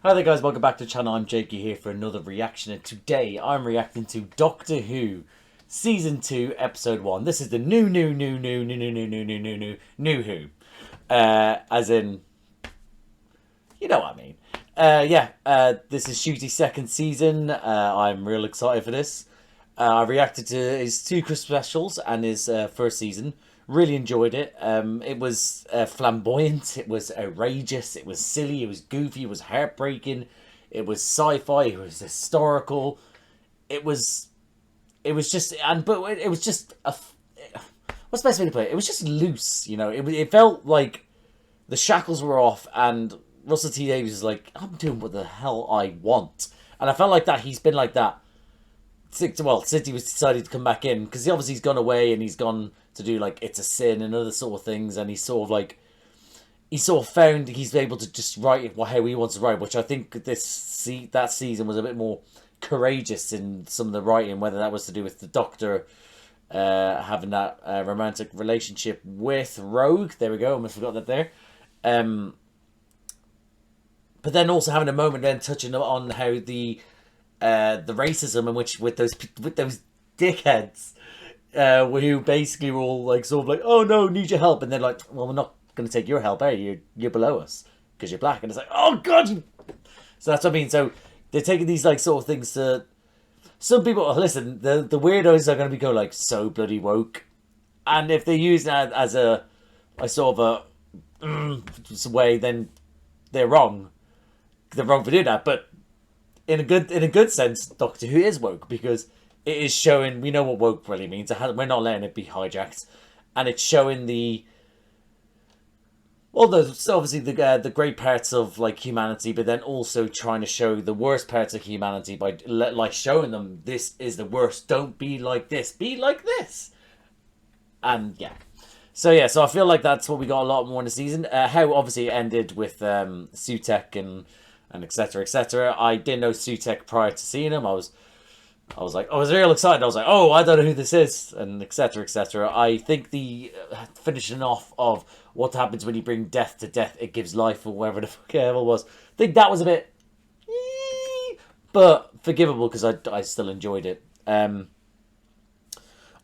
Hi there guys, welcome back to the channel. I'm Jakey here for another reaction, and today I'm reacting to Doctor Who Season 2 Episode 1. This is the new Who. As in, you know what I mean. This is Ncuti's second season. I'm real excited for this. I reacted to his two Christmas specials and his first season. Really enjoyed it. It was flamboyant, it was outrageous, it was silly, it was goofy, it was heartbreaking, it was sci-fi, it was historical. It was just, but it was just what's the best way to put it? It was just loose, you know. It felt like the shackles were off, and Russell T Davies was like, I'm doing what the hell I want, and I felt like that he's been like that. Well, since he was decided to come back in, because obviously he's gone away and he's gone to do like It's a Sin and other sort of things, and he's sort of found he's able to just write how he wants to write, which I think that season was a bit more courageous in some of the writing, whether that was to do with the Doctor having that romantic relationship with Rogue. There we go, I almost forgot that there. But then also having a moment then touching on how the racism in which with those dickheads who basically were all like sort of like, oh no, need your help, and they're like, well, we're not going to take your help, you're below us because you're black, and it's like, oh god. So that's what I mean. So they're taking these like sort of things to some people. Listen, the weirdos are going to go like so bloody woke, and if they use that as a sort of a way, then they're wrong. They're wrong for doing that, but in a good sense, Doctor Who is woke, because it is showing, we know what woke really means. We're not letting it be hijacked, and it's showing obviously the great parts of like humanity, but then also trying to show the worst parts of humanity by like showing them this is the worst. Don't be like this. Be like this. And yeah. So I feel like that's what we got a lot more in the season. How obviously it ended with Sutek and etc, etc. I didn't know Sutek prior to seeing him. I was real excited. I was like, oh, I don't know who this is, and etc etc. I think the finishing off of what happens when you bring death to death, it gives life, or whatever the fuck it was. I think that was a bit, but forgivable because I still enjoyed it. I'm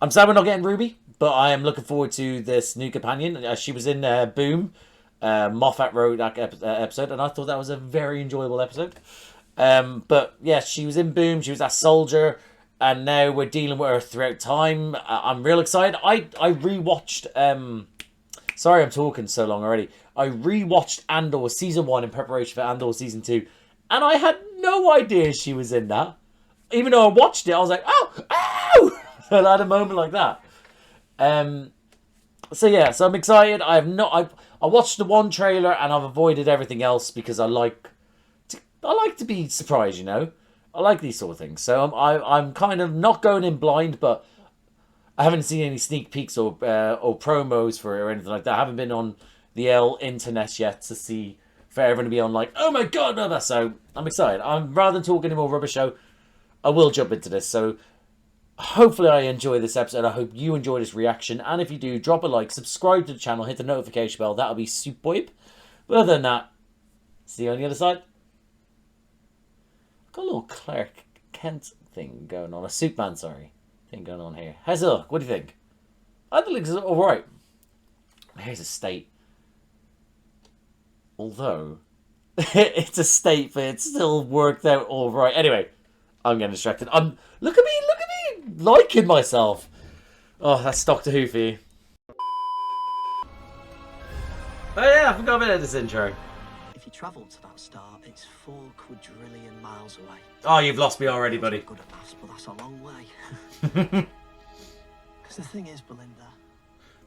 sad we're not getting Ruby, but I am looking forward to this new companion. She was in Boom. Moffat wrote that episode, and I thought that was a very enjoyable episode. But yeah, she was in Boom, she was that soldier, and now we're dealing with her throughout time. I'm real excited. I rewatched, sorry I'm talking so long already. I rewatched Andor Season 1 in preparation for Andor Season 2, and I had no idea she was in that. Even though I watched it, I was like, oh! So I had a moment like that. So yeah, so I'm excited. I watched the one trailer and I've avoided everything else because I like to be surprised, you know. I like these sort of things. So I'm kind of not going in blind, but I haven't seen any sneak peeks or promos for it or anything like that. I haven't been on the internet yet to see for everyone to be on like, oh my god, blah, blah. So I'm excited. Rather than talking any more rubbish, show, I will jump into this. So hopefully I enjoy this episode. I hope you enjoy this reaction. And if you do, drop a like, subscribe to the channel, hit the notification bell. That'll be superb. But other than that, see you on the other side. Got a little Clark Kent thing going on. A Superman, sorry, thing going on here. How's it look? What do you think? I think it looks alright. Here's a state. Although, it's a state, but it still worked out alright. Anyway, I'm getting distracted. Look at me liking myself. Oh, that's Doctor Who for you. Oh yeah, I forgot about this intro. If you travel to that star, it's 4 quadrillion miles away. Oh, you've lost me already, buddy. I'm good at maths, but that's a long way. Because the thing is,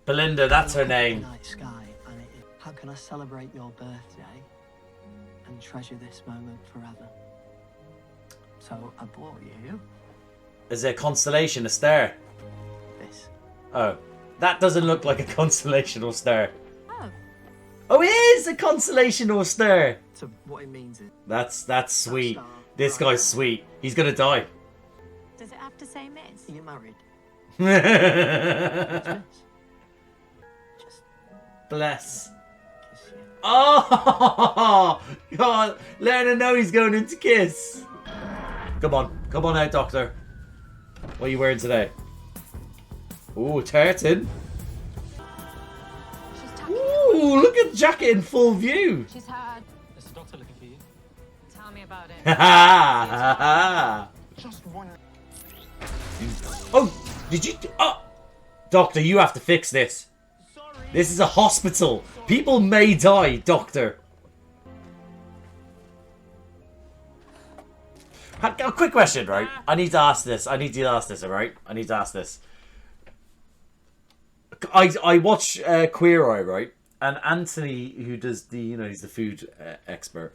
Belinda, that's her name. Night sky, and how can I celebrate your birthday and treasure this moment forever? So I bought you. Is there a constellation, a star? This. Oh, that doesn't look like a constellation or star. Oh. Oh, it is a constellation or star. So what it means is... That's sweet. This guy's sweet. He's gonna die. Does it have to say Miss? Are you married? Bless. Just kiss you. Oh, God. Let her know he's going in to kiss. Come on. Come on out, Doctor. What are you wearing today? Ooh, tartan. Ooh, look at the jacket in full view. She's had. Is the doctor looking for you? Tell me about it. Ha ha ha. Just one. Oh, did you? Oh, Doctor, you have to fix this. This is a hospital. People may die, Doctor. A quick question, right? I need to ask this. Alright? I need to ask this. I watch Queer Eye, right? And Anthony, who does the, he's the food expert.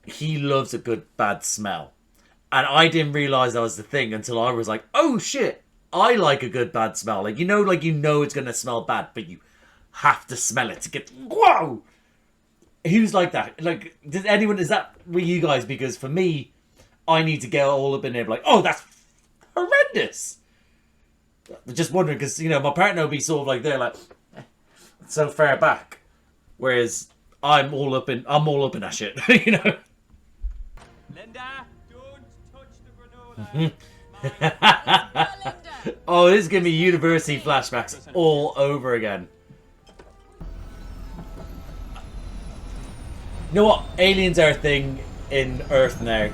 He loves a good bad smell. And I didn't realise that was the thing until I was like, oh shit, I like a good bad smell. Like, you know it's going to smell bad, but you have to smell it to get, whoa! Who's like that? Like, is that with you guys? Because for me, I need to get all up in there like, oh, that's horrendous. Just wondering, because, my partner will be sort of like, they're like, so far back. Whereas I'm all up in that shit, Linda, don't touch the granola. Oh, this is giving me university flashbacks all over again. You know what? Aliens are a thing in Earth now.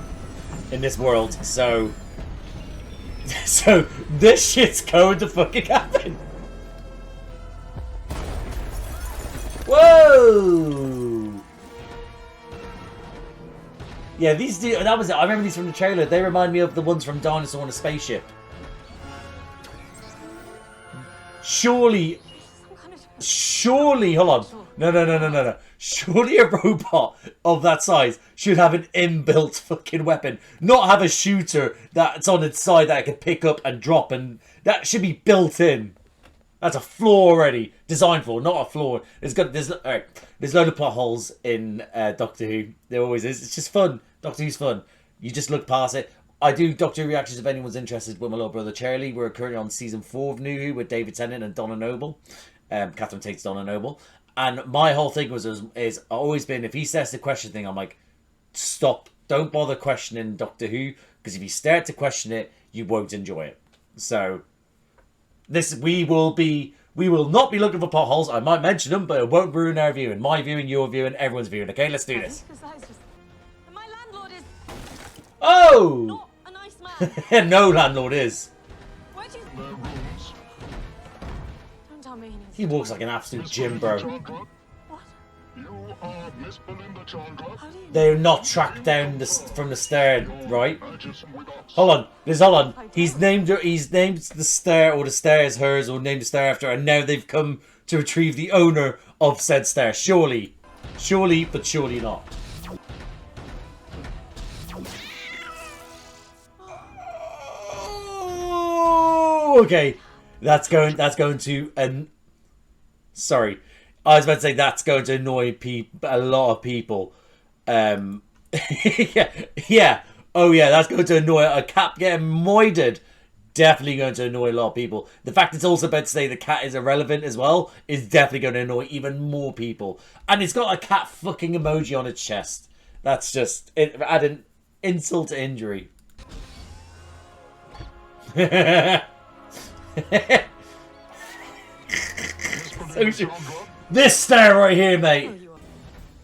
In this world. So this shit's going to fucking happen. Whoa! Yeah, these do. That was it. I remember these from the trailer. They remind me of the ones from Dinosaur on a Spaceship. Surely, hold on. No. Surely a robot of that size should have an inbuilt fucking weapon. Not have a shooter that's on its side that it can pick up and drop, and that should be built in. That's a flaw already. Design flaw, not a flaw. There's a load of plot holes in Doctor Who. There always is. It's just fun. Doctor Who's fun. You just look past it. I do Doctor Who reactions if anyone's interested with my little brother Charlie. We're currently on season 4 of New Who with David Tennant and Donna Noble. Catherine Tate's Donna Noble. And my whole thing is always been, if he says the question thing, I'm like, stop. Don't bother questioning Doctor Who, because if you start to question it, you won't enjoy it. So we will not be looking for potholes. I might mention them, but it won't ruin our viewing. My viewing, your viewing, everyone's viewing. Okay, let's do this. My landlord is Oh! not a nice man. No landlord is. Where'd you... Don't tell me. He walks like an absolute gym bro. What? You are Miss Belinda Chandra. How do you... They're not tracked down from the stair, right? Hold on. He's named the stair, or the stair is hers, or named the stair after her, and now they've come to retrieve the owner of said stair. Surely, but surely not. Oh, okay, that's going to sorry, I was about to say that's going to annoy a lot of people. Yeah. Oh yeah, that's going to annoy a cat getting moided. Definitely going to annoy a lot of people. The fact it's also about to say the cat is irrelevant as well is definitely going to annoy even more people. And it's got a cat fucking emoji on its chest. That's just adding insult to injury. This stair right here, mate.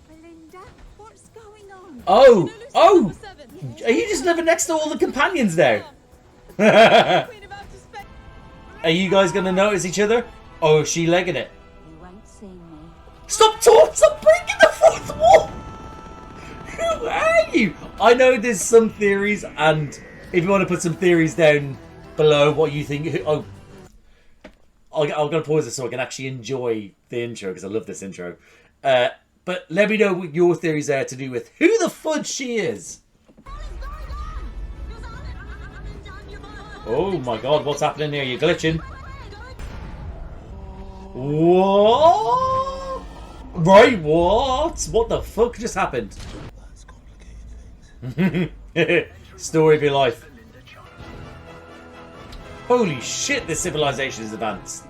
Belinda, what's going on? Oh! Are you just living next to all the companions there? Are you guys gonna notice each other? Oh, is she legging it? You won't see me. Stop breaking the fourth wall! Who are you? I know there's some theories, and if you want to put some theories down below what you think... Oh, I'm going to pause this so I can actually enjoy the intro, because I love this intro. But let me know what your theories are to do with who the fudge she is. Oh my god, what's happening here? You're glitching. What? Right, what? What the fuck just happened? That's complicated things. Story of your life. Holy shit, this civilization is advanced.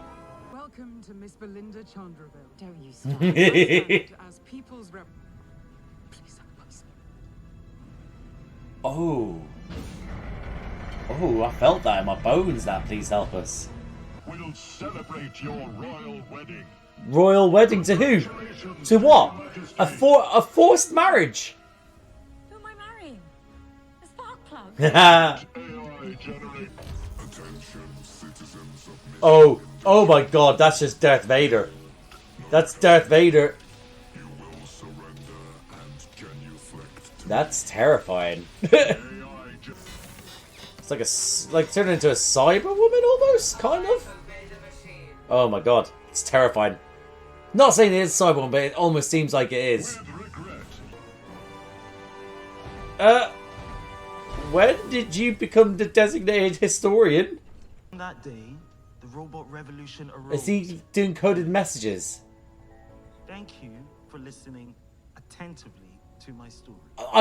Welcome to Miss Belinda Chandraville. Don't you start. As people's rep. Please, please. Oh. Oh, I felt that in my bones, that please help us. We'll celebrate your royal wedding. Royal wedding to who? To what? A forced marriage. Who am I marrying? A spark plug? AI generate. Attention, citizens of Oh my god, that's just Darth Vader. That's Darth Vader. You will surrender and genuflect. That's terrifying. AI It's like turning into a cyber woman almost, kind of. Oh my god, it's terrifying. Not saying it is cyber woman, but it almost seems like it is. When did you become the designated historian? On that day, the robot revolution arose. Is he doing coded messages? Thank you for listening attentively to my story.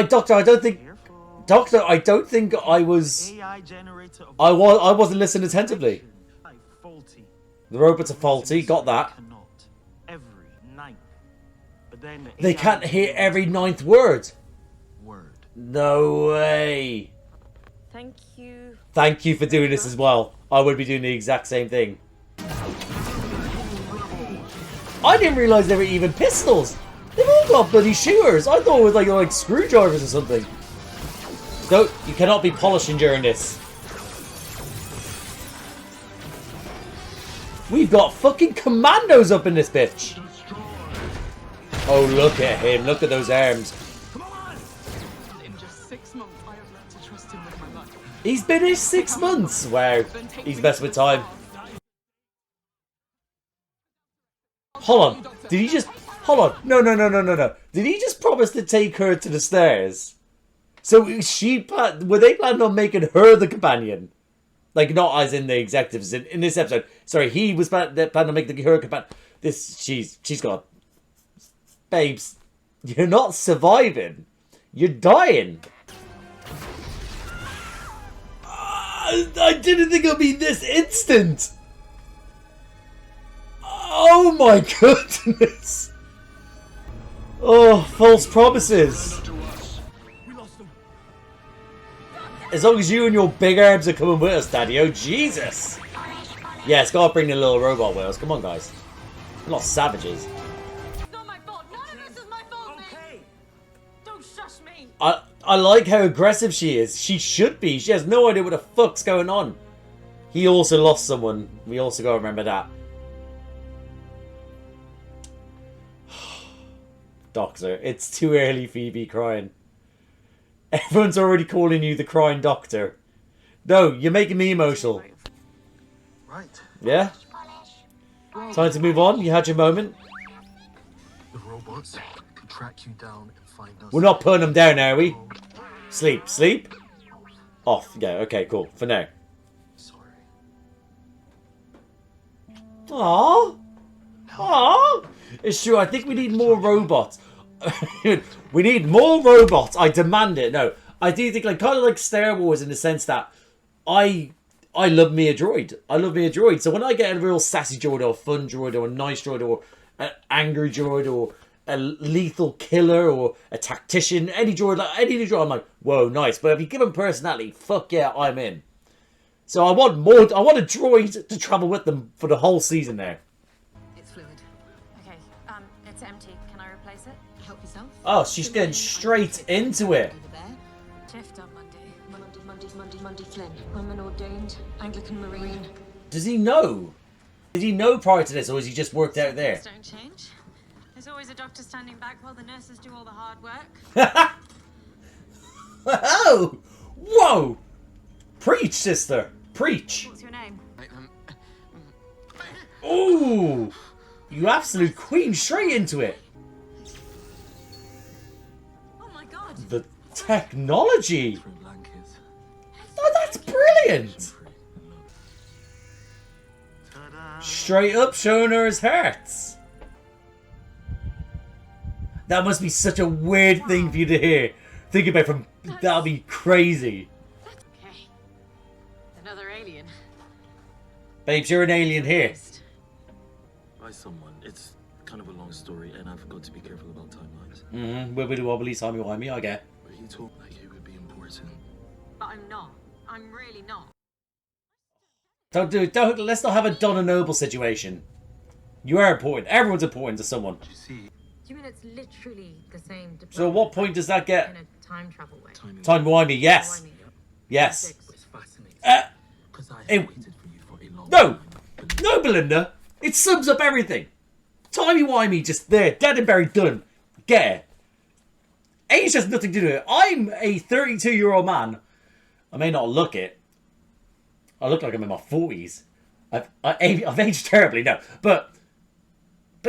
Doctor, I don't think. Careful. Doctor, I don't think I was. AI generator of I wasn't listening attentively. faulty. The robots are faulty. Got that. Cannot. Every ninth. But then the They AI can't hear every ninth word. word. No way. Thank you. Thank you for doing this as well. I would be doing the exact same thing. I didn't realise they were even pistols. They've all got bloody shooters. I thought it was like screwdrivers or something. No, you cannot be polishing during this. We've got fucking commandos up in this bitch. Oh, look at him. Look at those arms. In just 6 months, I have learned to trust him with my life. He's been here 6 months. Wow. He's best with time. Hold on. Did he just... Hold on. No. Did he just promise to take her to the stairs? So were they planning on making her the companion? Like, not as in the executives in this episode. Sorry, he was planning on making her companion. She's got... Babes, you're not surviving. You're dying. I didn't think it would be this instant. Oh my goodness. Oh, false promises. We lost them. As long as you and your big arms are coming with us, Daddy. Oh, Jesus. Yeah, it's got to bring the little robot with us. Come on, guys. We're not savages. It's not my fault. None of this is my fault, Okay. Don't shush me. I like how aggressive she is. She should be. She has no idea what the fuck's going on. He also lost someone. We also got to remember that. Doctor, it's too early for you to be crying. Everyone's already calling you the crying doctor. No, you're making me emotional. Right. Yeah? Time to move on. You had your moment. The robots can track you down and find us. We're not putting them down, are we? Sleep. Sleep? Off. Yeah, okay, cool. For now. Sorry. Aww. Aww. It's true, I think we need more robots. We need more robots. I demand it. No, I do think kind of like Star Wars in the sense that I love me a droid. I love me a droid. So when I get a real sassy droid or a fun droid or a nice droid or an angry droid or a lethal killer or a tactician, any droid, I'm like, whoa, nice. But if you give them personality, fuck yeah, I'm in. So I want more. I want a droid to travel with them for the whole season there. It's fluid. Okay, it's empty. Can I replace it? Help yourself. Oh, she's getting straight into it. Over there. Shift on Monday. Monday, Flynn. I'm an ordained Anglican Marine. Does he know? Did he know prior to this, or has he just worked out there? Things don't change. There's always a doctor standing back while the nurses do all the hard work. Oh! Whoa! Preach, sister! Preach! What's your name? Ooh! You absolute queen, straight into it! Oh my god! The technology! Through blankets. Oh, that's brilliant! Ta-da. Straight up showing her his hearts. That must be such a weird thing for you to hear. Think about from... That'll be crazy. Okay. Another alien. Babes, you're an alien here. by someone. It's kind of a long story, and I've got to be careful about timelines. Wibbly wobbly, timey wimey, I get. But he told me like it would be important. But I'm not. I'm really not. Let's not have a Donna Noble situation. You are important. Everyone's important to someone. You see, Do you mean it's literally the same? So at what point does that get... In a time travel way. Timey-wimey, yes. Yes. it's fascinating. Because I it- have waited for you for a long No! time. No, Belinda. It sums up everything. Timey-wimey, just there. Dead and buried, done. Get it. Age has nothing to do with it. I'm a 32-year-old man. I may not look it. I look like I'm in my 40s. I've aged terribly, no. But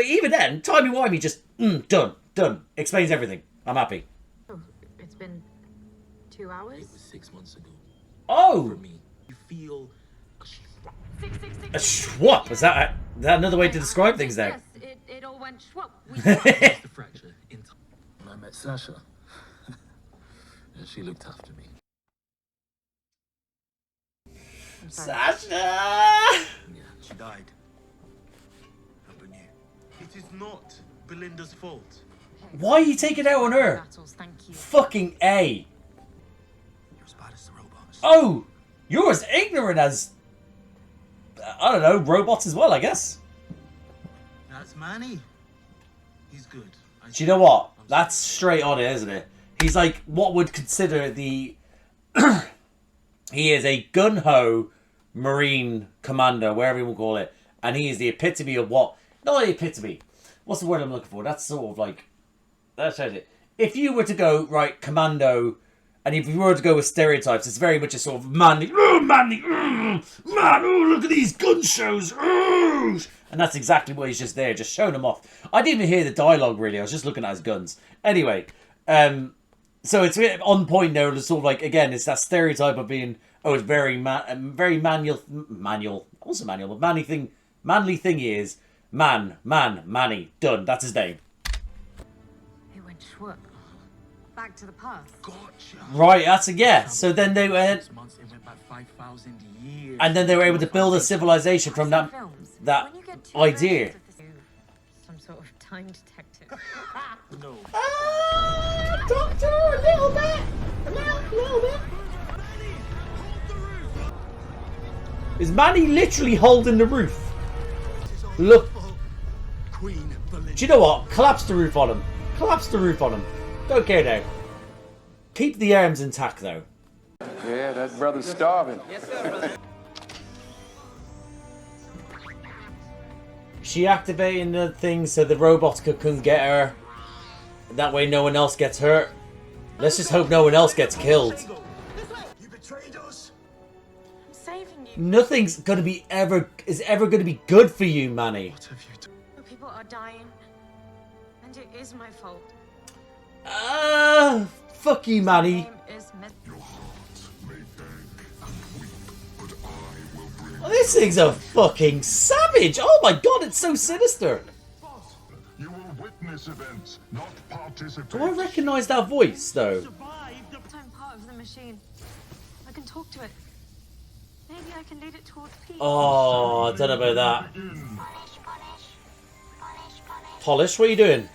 even then, timey-wimey just, done. Explains everything. I'm happy. Oh, it's been 2 hours? It was 6 months ago. Oh! For me, you feel A schwap. Is that another way to describe things there? Yes, it all went schwupp. the fracture in time. When I met Sasha, and she looked after me. Sasha! Yeah. She died. Happen you. It is not Belinda's fault. Why are you taking it out on her? Battles, thank you. Fucking A. You're as bad as the robots. Oh! You're as ignorant as... I don't know, robots as well, I guess. That's Manny. He's good. Do you know what? That's straight on it, isn't it? He's like what would consider the... He is a gun-ho Marine commander, wherever you want to call it. And he is the epitome of what... Not the epitome. What's the word I'm looking for? That's sort of like... That's it. If you were to go, right, commando... And if you were to go with stereotypes, it's very much a sort of manly... man, look at these gun shows. And that's exactly what he's just there, just showing them off. I didn't even hear the dialogue, really. I was just looking at his guns. Anyway, so it's on point now. It's sort of like, again, it's that stereotype of being, it's very manual. Also manual, but manly thing he is. Manny, done. That's his name. It went schwupp. Back to the past. Gotcha. Right, that's so then they went... 6 months, it went back 5,000 years. And then they were able to build a civilization from that When you get too idea. versions of this- Some sort of time detective. No. Doctor, a little bit. A little bit. Is Manny literally holding the roof? Look. Queen Belinda. Do you know what? Collapse the roof on him. Collapse the roof on him. Don't care now. Keep the arms intact, though. Yeah, that brother's starving. She activating the thing so the robots couldn't get her. That way no one else gets hurt. Let's just hope no one else gets killed. You betrayed us. I'm saving you. Nothing's gonna be ever gonna be good for you, Manny. What have you done? People are dying. And it is my fault. Fuck you, Manny. Name is Miss. Your heart may beg and weep, but I will bring... Oh, this thing's a fucking savage. Oh my god, it's so sinister. You will witness events, not participate. Do I recognise that voice, though? I'm part of the machine. I can talk to it. Maybe I can lead it towards peace. Oh, I don't know about that. Polish, what are you doing?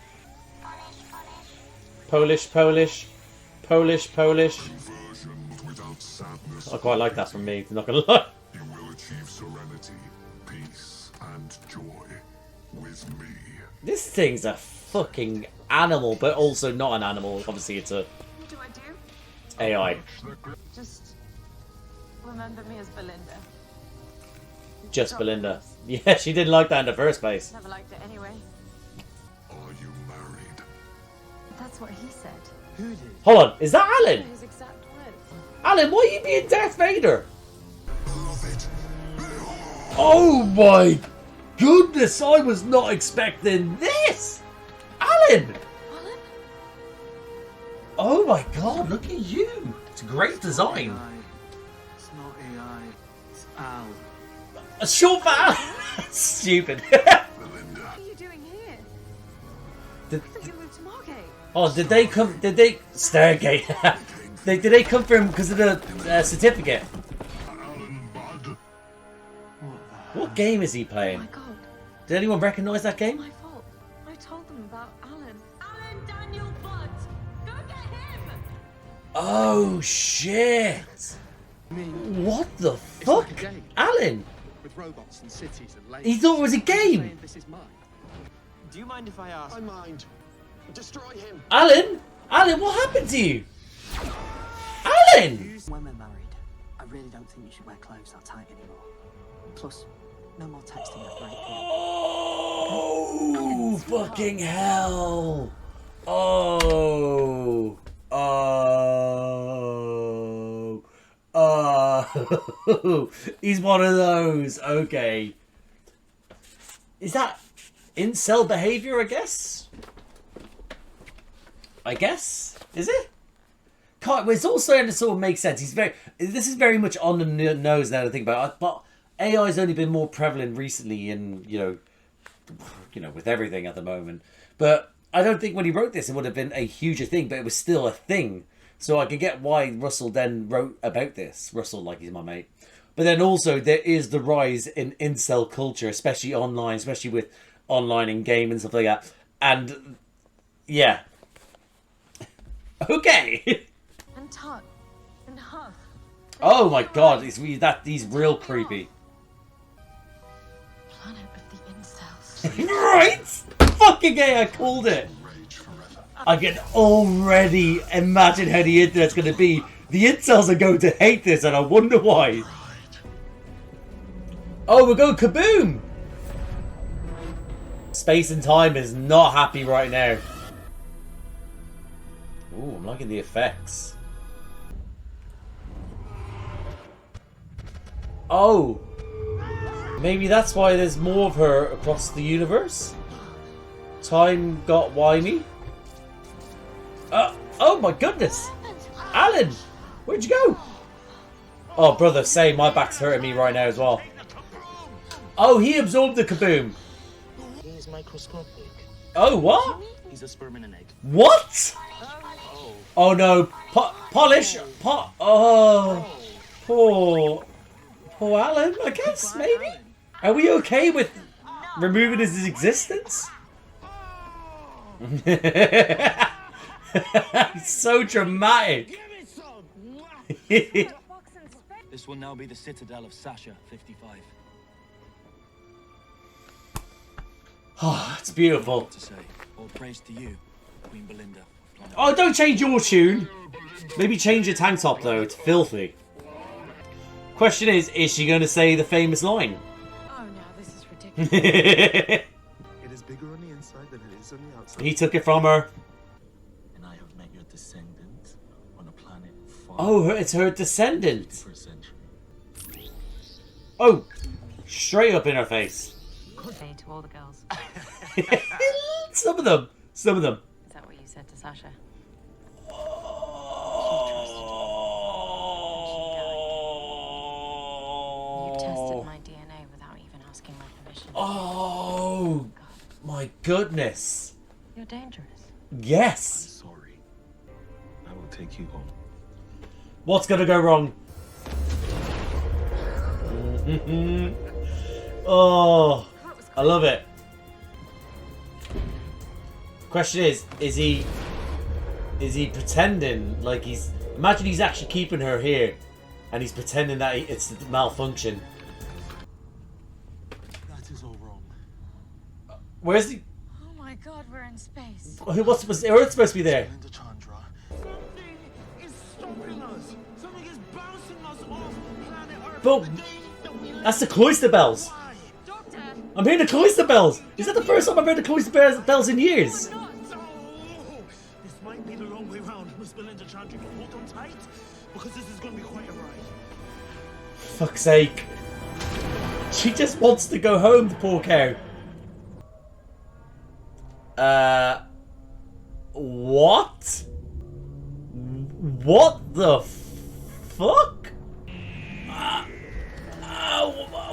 Polish. Conversion without sadness. I quite like that from me, I'm not gonna lie. You will achieve serenity, peace, and joy with me. This thing's a fucking animal, but also not an animal. Obviously, it's a What do I do? AI. Just remember me as Belinda. Just Belinda. Yeah, she didn't like that in the first place. Never liked it anyway. Are you married? That's what he said. Who did? Hold on, is that Alan? His exact words. Alan, why are you being Darth Vader? Beloved. Oh my goodness, I was not expecting this! Alan! Alan? Oh my god, look at you! It's a great design. AI. It's not AI. It's Al. A short for Alan! Stupid. Belinda. What are you doing here? Did- I thought you moved to Margate. Oh, did they Stargate. Did they come for him because of the certificate? Alan Budd. What game is he Oh playing? my god. Did anyone recognise that game? My fault. I told them about Alan. Alan Daniel Budd! Go get him! Oh, shit! What the fuck? Like a game. Alan! With robots and cities and lasers. He thought it was a game! This is mine. Do you mind if I ask? I mind. Destroy him. Alan? Alan, what happened to you? Alan! When we're married, I really don't think you should wear clothes that tight anymore. Plus, no more texting after 8 p.m. Oh, fucking hell! Oh! Oh! Oh! He's one of those. Okay. Is that incel behavior, I guess? Is it? Well, it's all starting to sort of make sense. This is very much on the nose now to think about it. But AI has only been more prevalent recently in, you know, with everything at the moment. But I don't think when he wrote this, it would have been a huger thing, but it was still a thing. So I can get why Russell then wrote about this. Russell, like he's my mate. But then also there is the rise in incel culture, especially online, especially with online and game and stuff like that. And yeah. Okay. And Tut. And Huff. Oh my god, he's real creepy. Planet of the incels. Right? Fucking gay, I called it. I can already imagine how the internet's going to be. The incels are going to hate this, and I wonder why. Oh, we're going kaboom! Space and time is not happy right now. Ooh, I'm liking the effects. Oh! Maybe that's why there's more of her across the universe? Time got whiny? Oh my goodness! Alan! Where'd you go? Oh, brother, say my back's hurting me right now as well. Oh, he absorbed the kaboom. He is microscopic. Oh, what? He's a sperm and an egg. What? Oh no. Polish. Oh. Poor Alan, I guess, maybe? Are we okay with removing his existence? He's so dramatic. This will now be the citadel of Sasha 55. Oh, it's beautiful. To say, all praise to you, Queen Belinda. Oh, don't change your tune. Maybe change your tank top though. It's filthy. Question is she going to say the famous line? Oh no, this is ridiculous. It is bigger on the inside than it is on the outside. He took it from her. And I have met your descendant on a planet far. Oh, it's her descendant. For a century. Oh, straight up in her face. Say to all the girls. Some of them. Is that what you said to Sasha? You tested my DNA without even asking my permission. Oh, my goodness. You're dangerous. Yes. I'm sorry. I will take you home. What's gonna go wrong? Oh, I love it. Question is he pretending like he's... Imagine he's actually keeping her here and he's pretending that it's a malfunction. That is all wrong. Where's he? Oh my god, we're in space. What's supposed to... Earth's supposed to be there. Belinda Chandra. Something is stopping us. Something is bouncing us off planet Earth. But that's the cloister bells. Doctor! I'm hearing the cloister bells. Is that the first time I've heard the cloister bells in years? This might be the long way round, Miss Belinda Chandra. Hold on tight, because this is going to be quite a ride. Fuck's sake. She just wants to go home, the poor cow. What? What the fuck?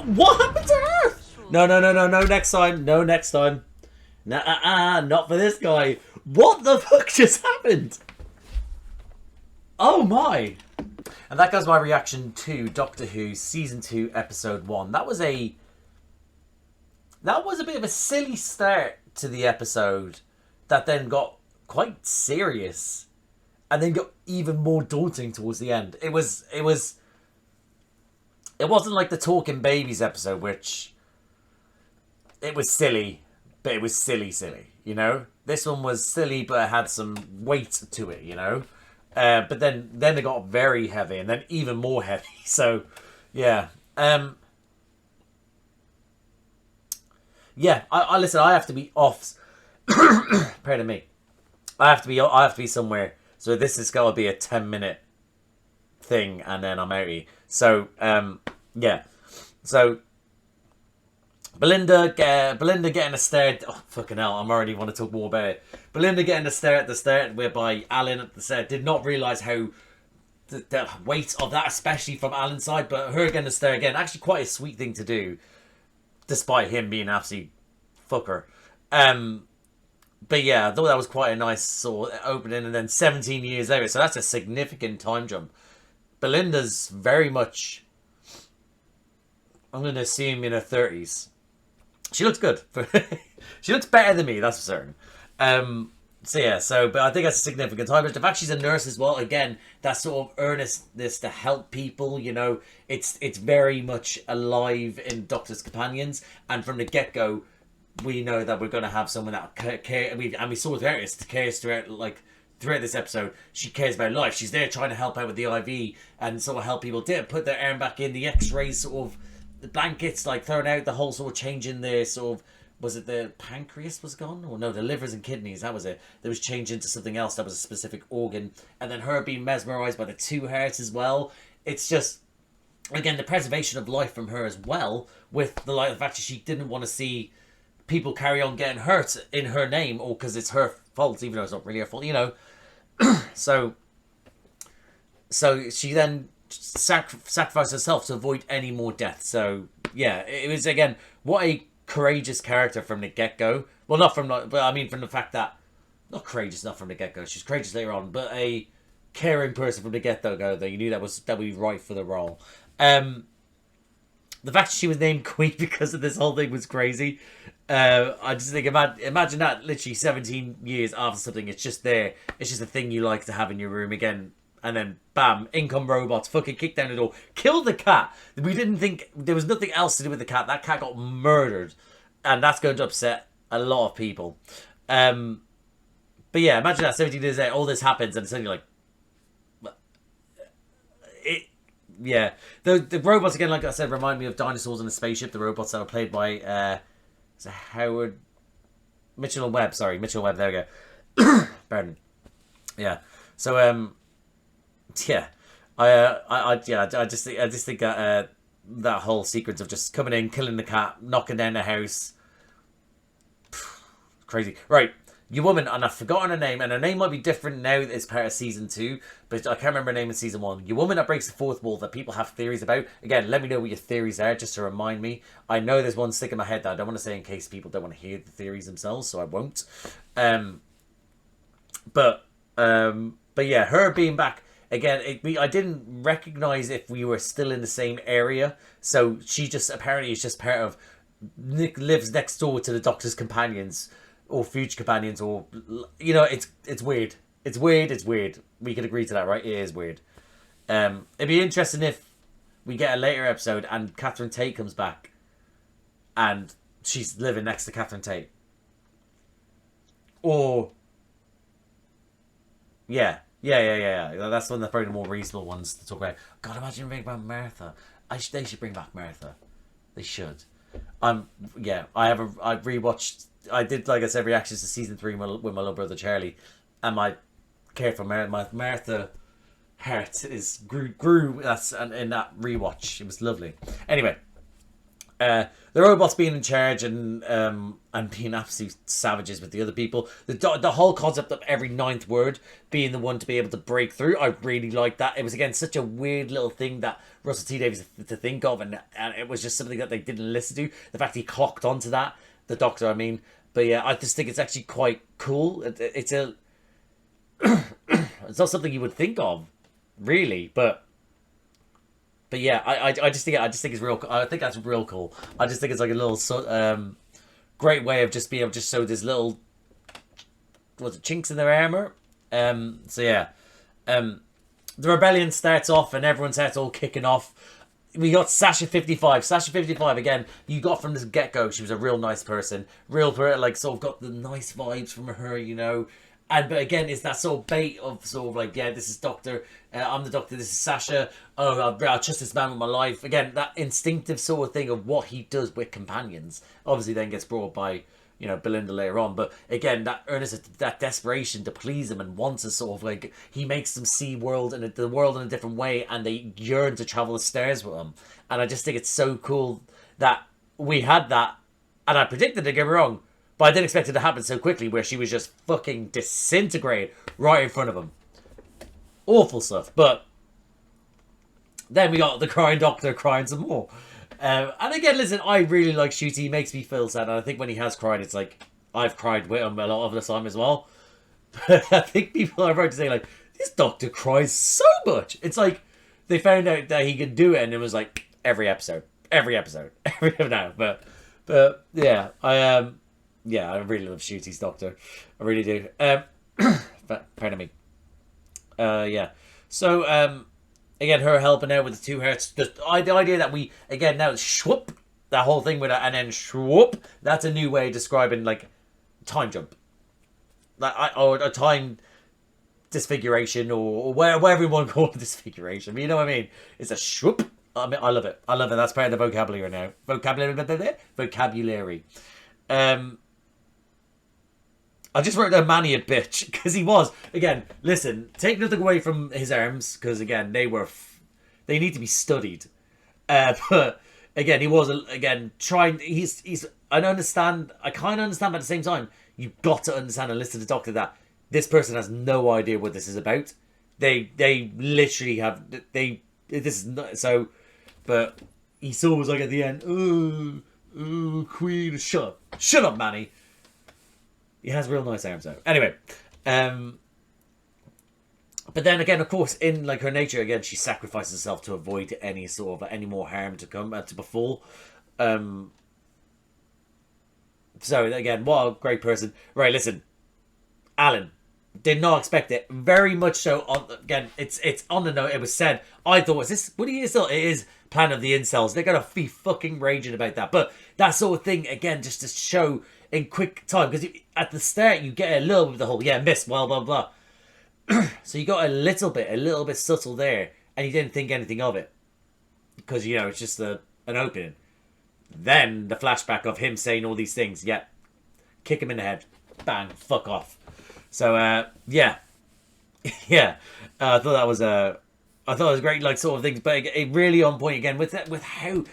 What happened to Earth? No, next time. No, next time. Nah, not for this guy. What the fuck just happened? Oh my. And that goes my reaction to Doctor Who Season 2, Episode 1. That was a That was a bit of a silly start to the episode that then got quite serious and then got even more daunting towards the end. It wasn't like the Talking Babies episode, which it was silly, but it was silly, you know? This one was silly, but it had some weight to it, you know? But then it got very heavy, and then even more heavy. So, yeah. Yeah, I listen, I have to be off. Pardon me. I have to be somewhere. So this is going to be a 10-minute thing, and then I'm out here. So, yeah. So, Belinda getting a stare. Oh, fucking hell, I'm already want to talk more about it. Belinda getting a stare at the start, whereby Alan at the start did not realise how the weight of that, especially from Alan's side, but her getting a stare again, actually quite a sweet thing to do, despite him being an absolute fucker. But yeah, I thought that was quite a nice sort of opening, and then 17 years later, so that's a significant time jump. Belinda's very much, I'm going to assume, in her 30s. She looks good. She looks better than me, that's for certain. So yeah, but I think that's a significant time. But the fact she's a nurse as well, again, that sort of earnestness to help people, you know, it's very much alive in Doctor's Companions. And from the get-go, we know that we're going to have someone that care. And we saw with her, cares throughout this episode. She cares about life. She's there trying to help out with the IV and sort of help people. Put their arm back in, the X-rays, sort of the blankets like thrown out, the whole sort of changing their sort of, was it the pancreas was gone? Or no, the livers and kidneys, that was it. That was changed into something else that was a specific organ. And then her being mesmerised by the two hearts as well. It's just, again, the preservation of life from her as well, with the fact that she didn't want to see people carry on getting hurt in her name, or because it's her fault, even though it's not really her fault, you know. So she then sacrificed herself to avoid any more death. So yeah, it was, again, what a courageous character from the get-go. Well, not from, but I mean from the fact that, not courageous, not from the get-go, she's courageous later on, but a caring person from the get-go, that you knew that would be right for the role. The fact that she was named Queen because of this whole thing was crazy. I just think, imagine that literally 17 years after something, it's just there. It's just a thing you like to have in your room again. And then, bam, in come robots, fucking kick down the door, kill the cat. We didn't think, there was nothing else to do with the cat. That cat got murdered. And that's going to upset a lot of people. But yeah, imagine that 17 years later, all this happens, and suddenly you're like, yeah. The robots, again, like I said, remind me of dinosaurs in a spaceship. The robots that were played by Howard Mitchell and Webb. Sorry, Mitchell and Webb. There we go. Pardon. Yeah. So yeah, I just think that that whole sequence of just coming in, killing the cat, knocking down the house, crazy. Right. Your woman, and I've forgotten her name, and her name might be different now as part of season 2, but I can't remember her name in season 1. Your woman that breaks the fourth wall that people have theories about. Again, let me know what your theories are, just to remind me. I know there's one stick in my head that I don't want to say in case people don't want to hear the theories themselves, so I won't. But yeah, her being back again. I didn't recognize if we were still in the same area, so she just apparently is just part of. Nick lives next door to the Doctor's companions. Or future companions, or, you know, it's weird. It's weird. We can agree to that, right? It is weird. It'd be interesting if we get a later episode and Catherine Tate comes back and she's living next to Catherine Tate. Or, yeah. That's one of the probably more reasonable ones to talk about. God, imagine bringing back Martha. They should bring back Martha. They should. Yeah, I've rewatched. I did, like I said, reactions to season 3 with my little brother Charlie, and my care for Martha heart grew. That's in that rewatch. It was lovely. Anyway, the robots being in charge and being absolute savages with the other people. The whole concept of every 9th word being the one to be able to break through. I really liked that. It was, again, such a weird little thing that Russell T Davies to think of, and it was just something that they didn't listen to. The fact he clocked onto that. The Doctor, I mean. But yeah, I just think it's actually quite cool. It's a... it's not something you would think of, really, but yeah, I just think it's real. I think that's real cool. I just think it's like a little great way of just being able to show this little, what's it, chinks in their armor. So yeah, the rebellion starts off and everyone starts all kicking off. We got Sasha 55. Sasha 55, again, you got from the get-go, she was a real nice person. Like, sort of got the nice vibes from her, you know. But again, it's that sort of bait of sort of like, yeah, this is Doctor, I'm the Doctor, this is Sasha. Oh, I'll trust this man with my life. Again, that instinctive sort of thing of what he does with companions. Obviously then gets brought by, you know, Belinda later on. But again, that earnest, that desperation to please him and wants to sort of like, he makes them see the world in a different way, and they yearn to travel the stairs with him. And I just think it's so cool that we had that. And I predicted, don't get me wrong, but I didn't expect it to happen so quickly, where she was just fucking disintegrated right in front of him. Awful stuff. But then we got the crying Doctor crying some more. And again, listen, I really like Ncuti. He makes me feel sad. And I think when he has cried, it's like, I've cried with him a lot of the time as well. But I think people are right to say, like, this Doctor cries so much. It's like, they found out that he could do it, and it was like, every episode. Every now. But yeah, yeah, I really love Ncuti's Doctor. I really do. Pardon me. Yeah. So, again, her helping out with the 2 hearts. The idea that we, again, now it's shwoop, that whole thing with it, and then shwoop, that's a new way of describing, like, time jump. Like, or a time disfiguration, or whatever you want to call it, disfiguration. But you know what I mean? It's a shwoop. I mean, I love it. I love it. That's part of the vocabulary now. Vocabulary. I just wrote down Manny a bitch, because he was. Again, listen, take nothing away from his arms, because again, they need to be studied. But again, he was, again, trying, I understand, I kind of understand, but at the same time, you've got to understand and listen to the Doctor that this person has no idea what this is about. They literally have, this is not, so, but he saw was like at the end, oh, Queen, shut up, Manny. He has real nice arms though. Anyway, but then again, of course, in like her nature, again, she sacrifices herself to avoid any sort of any more harm to come to befall. So again, what a great person. Right, listen, Alan, did not expect it. Very much so. Again, it's on the note. It was said. I thought, is this? What do you still? It is Plan of the Incels. They're gonna be fucking raging about that. But that sort of thing again, just to show in quick time, because at the start you get a little bit of the whole miss, blah blah blah. So you got a little bit subtle there, and you didn't think anything of it because you know it's just an opening. Then the flashback of him saying all these things, kick him in the head, bang, fuck off. So yeah. I thought that was great, like sort of things, but it really on point again with how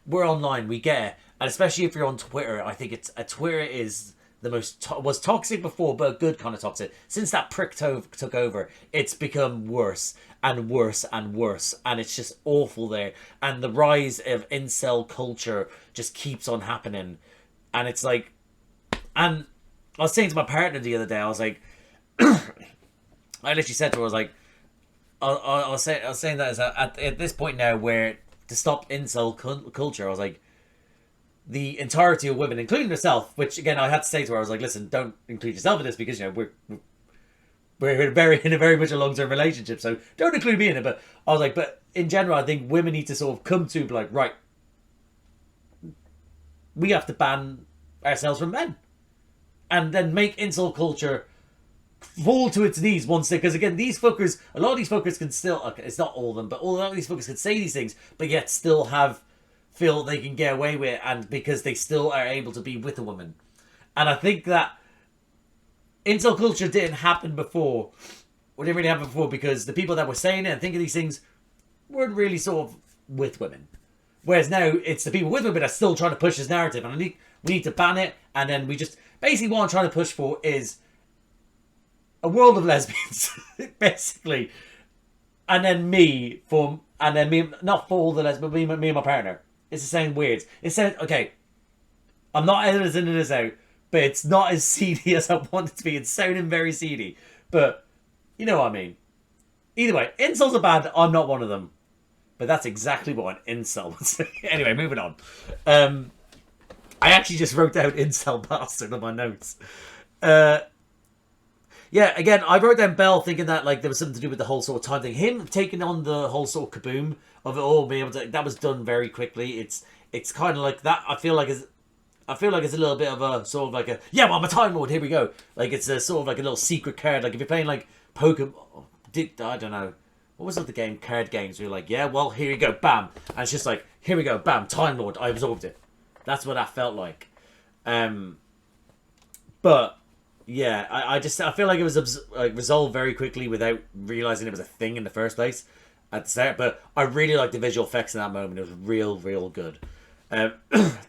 we're online, we get it. And especially if you're on Twitter, I think Twitter is the most was toxic before, but a good kind of toxic. Since that prick took over, it's become worse and worse and worse, and it's just awful there. And the rise of incel culture just keeps on happening, and it's like, and I was saying to my partner the other day, I was like, I literally said to her, I was like, I was saying that at this point now, where to stop incel culture, I was like, the entirety of women, including herself, which again I had to say to her, I was like, listen, don't include yourself in this, because you know we're in a very much a long-term relationship, so don't include me in it. But I was like, but in general, I think women need to sort of come to like, right, we have to ban ourselves from men, and then make incel culture fall to its knees once they, because again, a lot of these fuckers can still, okay, it's not all of them, but a lot of these fuckers can say these things, but yet still feel they can get away with it, and because they still are able to be with a woman. And I think that incel culture didn't happen before, or didn't really happen before, because the people that were saying it and thinking these things weren't really sort of with women. Whereas now, it's the people with women that are still trying to push this narrative, and we need to ban it, and then we just, basically what I'm trying to push for is a world of lesbians, basically. And then me, not for all the lesbians, but me and my partner. It's the same weirds. It said, okay, I'm not editing this out, but it's not as seedy as I want it to be. It's sounding very seedy, but you know what I mean. Either way, incels are bad. I'm not one of them, but that's exactly what an incel would say. Anyway, moving on. I actually just wrote down incel bastard on my notes. Yeah, again, I wrote down Bell thinking that like there was something to do with the whole sort of time thing. Him taking on the whole sort of kaboom of it all, being able to, that was done very quickly. It's kind of like that. I feel like it's a little bit of a sort of like a, yeah, well, I'm a Time Lord, here we go. Like it's a sort of like a little secret card. Like if you're playing like Pokemon, I don't know, what was the game? Card games. Where you're like, yeah, well, here you go, bam, and it's just like, here we go, bam, Time Lord. I absorbed it. That's what that felt like. But yeah, I feel like it was like resolved very quickly without realizing it was a thing in the first place at the start. But I really liked the visual effects in that moment. It was real good.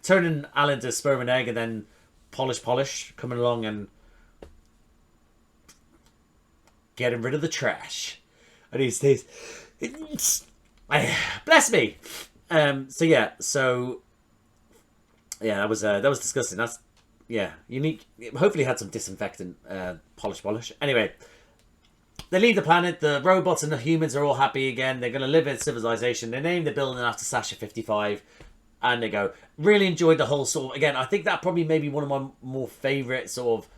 Turning Alan to sperm and egg, and then polish coming along and getting rid of the trash. And he's bless me. So yeah, that was disgusting. That's, yeah, unique. Hopefully had some disinfectant polish. Anyway, they leave the planet. The robots and the humans are all happy again. They're going to live in civilization. They name the building after Sasha 55. And they go, really enjoyed the whole sort of, again, I think that probably maybe one of my more favourite sort of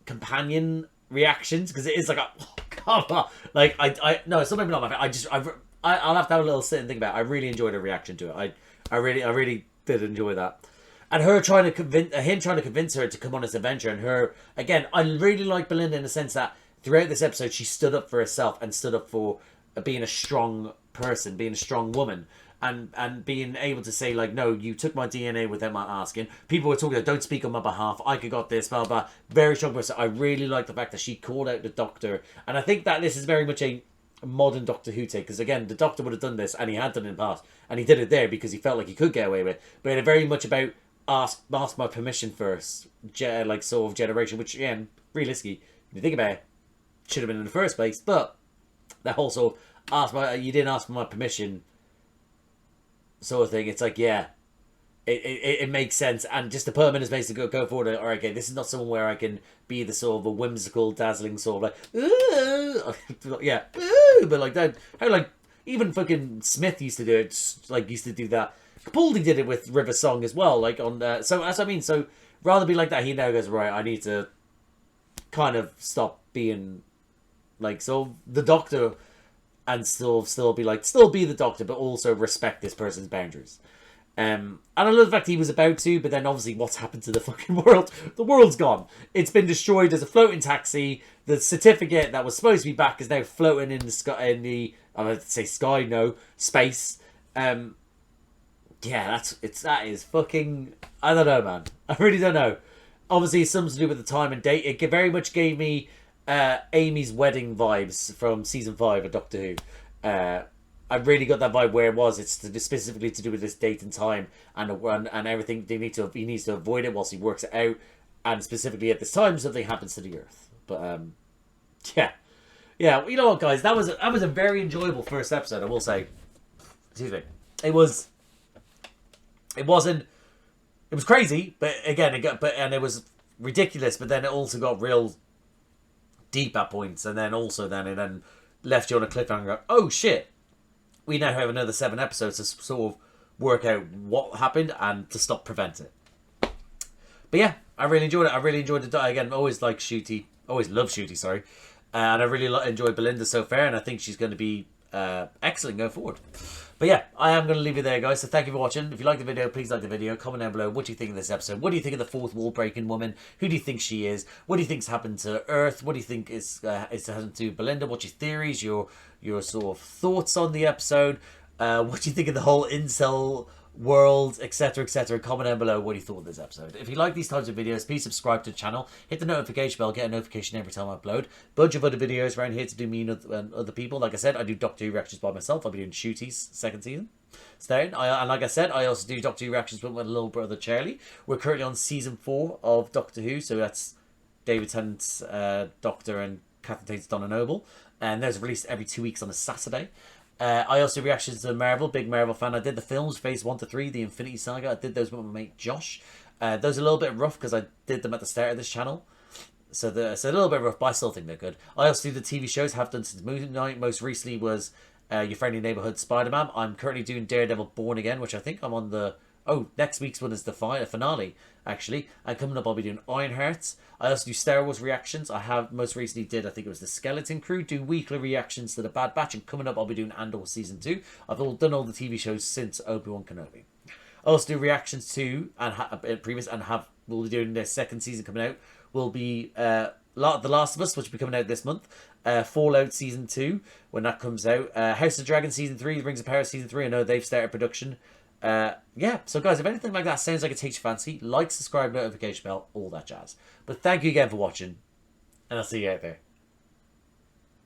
companion reactions. Because it is like, oh, come on. Like, no, it's not maybe not my favourite. I'll have to have a little sit and think about it. I really enjoyed her reaction to it. I really did enjoy that. And her trying to convince her to come on this adventure, and her, again, I really like Belinda in the sense that throughout this episode she stood up for herself and stood up for being a strong person, being a strong woman, and being able to say like, no, you took my DNA without my asking. People were talking, don't speak on my behalf, I could got this, blah blah. Very strong person. I really like the fact that she called out the Doctor, and I think that this is very much a modern Doctor Who take, because again, the Doctor would have done this, and he had done it in the past, and he did it there because he felt like he could get away with it, but it very much about ask my permission first, like sort of generation, which again, realistically, if you think about it, should have been in the first place. But that whole sort of you didn't ask for my permission sort of thing, it's like, yeah, it makes sense. And just to put him in his place to go forward, all right, okay, this is not someone where I can be the sort of a whimsical, dazzling sort of like, yeah, but like that, how like even fucking Smith used to do it, like used to do that. Capaldi did it with River Song as well, like on so as I mean, so rather be like that, he now goes, right, I need to kind of stop being like so the Doctor, and still be the Doctor, but also respect this person's boundaries. And I love the fact he was about to, but then obviously what's happened to the fucking world? The world's gone. It's been destroyed as a floating taxi. The certificate that was supposed to be back is now floating in the sky, I'm going to say sky, no, space. Yeah, that is fucking, I don't know, man. I really don't know. Obviously, it's something to do with the time and date. It very much gave me Amy's wedding vibes from season 5 of Doctor Who. I really got that vibe where it was. It's specifically to do with this date and time and everything. He needs to avoid it whilst he works it out. And specifically at this time, something happens to the Earth. But yeah. You know what, guys? That was a very enjoyable first episode. I will say. Excuse me. It was crazy, but again, it was ridiculous. But then it also got real deep at points, and then it left you on a cliffhanger. Oh shit! We now have another 7 episodes to sort of work out what happened and to prevent it. But yeah, I really enjoyed it. I really enjoyed it. Again, always like Ncuti. Always love Ncuti, sorry. And I really enjoyed Belinda so far, and I think she's going to be excellent going forward. But yeah, I am going to leave it there, guys. So thank you for watching. If you like the video, please like the video. Comment down below. What do you think of this episode? What do you think of the fourth wall breaking woman? Who do you think she is? What do you think's happened to Earth? What do you think is happened to Belinda? What's your theories? Your sort of thoughts on the episode? What do you think of the whole incel world, etc, etc? Comment down below what you thought of this episode. If you like these types of videos, please subscribe to the channel, hit the notification bell, get a notification every time I upload. Bunch of other videos around here to do me and other people. Like I said, I do Doctor Who reactions by myself. I'll be doing Ncuti's second season. And like I said, I also do Doctor Who reactions with my little brother Charlie. We're currently on season 4 of Doctor Who, so that's David Tennant's Doctor and Catherine Tate's Donna Noble, and those are released every 2 weeks on a Saturday. I also do reactions to Marvel, big Marvel fan. I did the films, phase 1 to 3, the Infinity Saga. I did those with my mate Josh. Those are a little bit rough because I did them at the start of this channel. So a little bit rough, but I still think they're good. I also do the TV shows, have done since Moon Knight. Most recently was Your Friendly Neighborhood Spider-Man. I'm currently doing Daredevil Born Again, which I think I'm on the Oh, next week's one is the finale, actually. And coming up, I'll be doing Ironhearts. I also do Star Wars reactions. I have most recently did, I think it was the Skeleton Crew, do weekly reactions to the Bad Batch. And coming up, I'll be doing Andor Season 2. I've done all the TV shows since Obi-Wan Kenobi. I also do reactions to, we'll be doing the second season coming out, will be The Last of Us, which will be coming out this month. Fallout Season 2, when that comes out. House of Dragon Season 3, Rings of Power Season 3. I know they've started production. Yeah, so guys, if anything like that sounds like it takes your fancy, like, subscribe, notification bell, all that jazz. But thank you again for watching, and I'll see you out there.